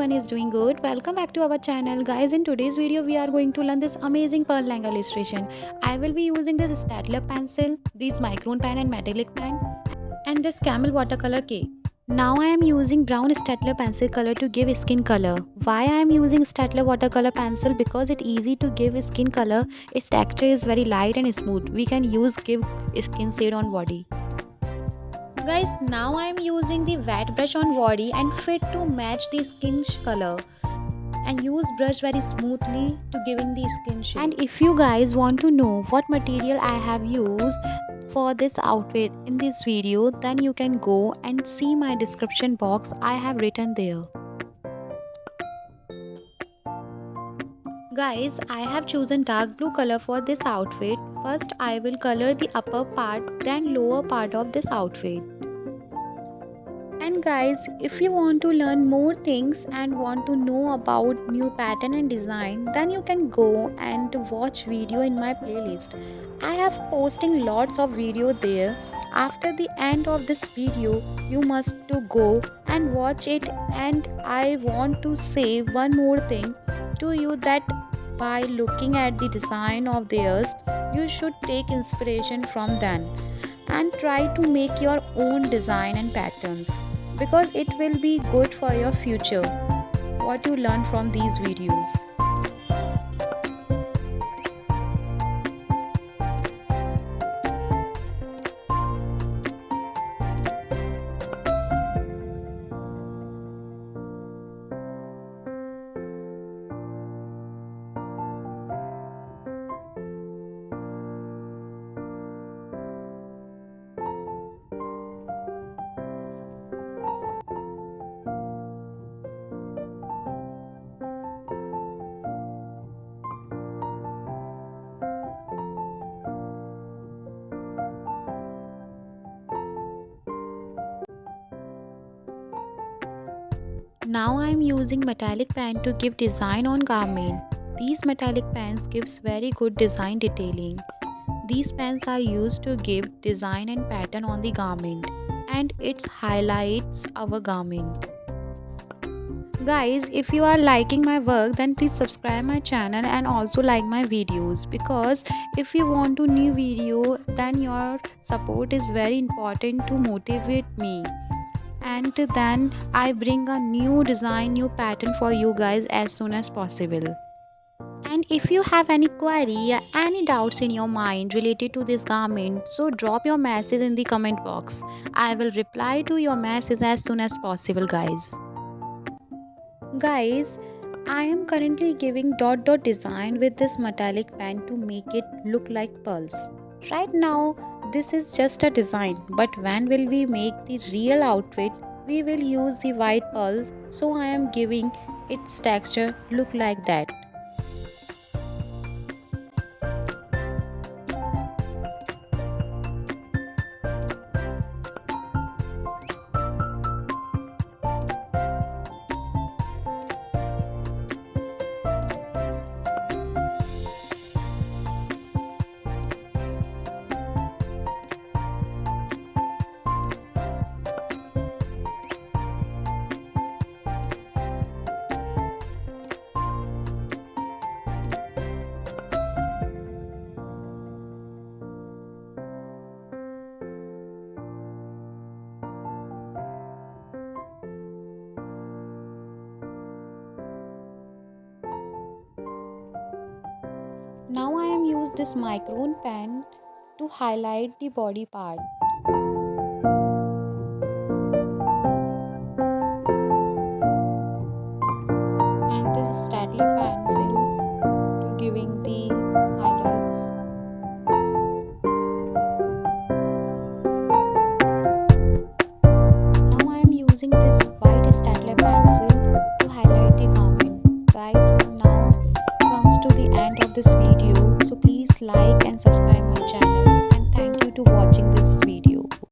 everyone is doing good. Welcome back to our channel, guys. In today's video we are going to learn this amazing pearl langa illustration. I will be using this Staedtler pencil, this micron pen and metallic pen, and this Camel watercolor cake. Now I am using brown Staedtler pencil color to give skin color. Why I am using Staedtler watercolor pencil? Because it's easy to give skin color. Its texture is very light and smooth. We can give skin shade on body. Guys, now I am using the wet brush on body and fit to match the skin color, and use brush very smoothly to giving the skin shade. And if you guys want to know what material I have used for this outfit in this video, then you can go and see my description box. I have written there. Guys, I have chosen dark blue color for this outfit. First I will color the upper part, then lower part of this outfit. And guys, if you want to learn more things and want to know about new pattern and design, then you can go and watch video in my playlist. I have posting lots of video there. After the end of this video, you must to go and watch it. And I want to say one more thing to you, that by looking at the design of theirs, you should take inspiration from them and try to make your own design and patterns, because it will be good for your future what you learn from these videos. Now I am using metallic pen to give design on garment. These metallic pens gives very good design detailing. These pens are used to give design and pattern on the garment, and it highlights our garment. Guys, if you are liking my work, then please subscribe my channel and also like my videos, because if you want to new video, then your support is very important to motivate me. And then I bring a new design, new pattern for you guys as soon as possible. And if you have any query or any doubts in your mind related to this garment, so drop your message in the comment box. I will reply to your message as soon as possible, guys. Guys, I am currently giving dot dot design with this metallic pen to make it look like pearls. Right now this is just a design, but when will we make the real outfit, we will use the white pearls, so I am giving its texture look like that. Now I am use this micron pen to highlight the body part. And this Staedtler pencil to giving the highlights. Now I am using this